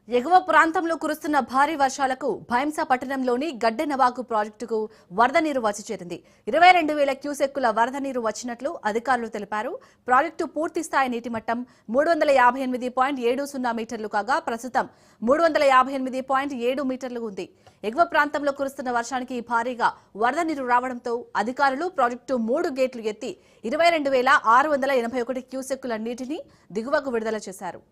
ఎగువ ప్రాంతంలో కురుస్తున్న భారీ వర్షాలకు భైంసా పట్టణంలోని గడ్డెనవాగు ప్రాజెక్టుకు వరద నీరు వచ్చి చేరింది. 22,000 క్యూసెక్కుల వరద నీరు వచ్చినట్లు అధికారులు తెలిపారు. ప్రాజెక్టు పూర్తి స్థాయి నీటి మట్టం 358.70 మీటర్లు కాగా ప్రస్తుతం 358.7 మీటర్లు ఉంది. ఎగువ ప్రాంతంలో కురుస్తున్న వర్షానికి భారీగా వరద నీరు రావడంతో అధికారులు ప్రాజెక్టు 3 గేట్లు ఎత్తి 22,681 క్యూసెక్కుల నీటిని దిగువకు విడుదల చేశారు.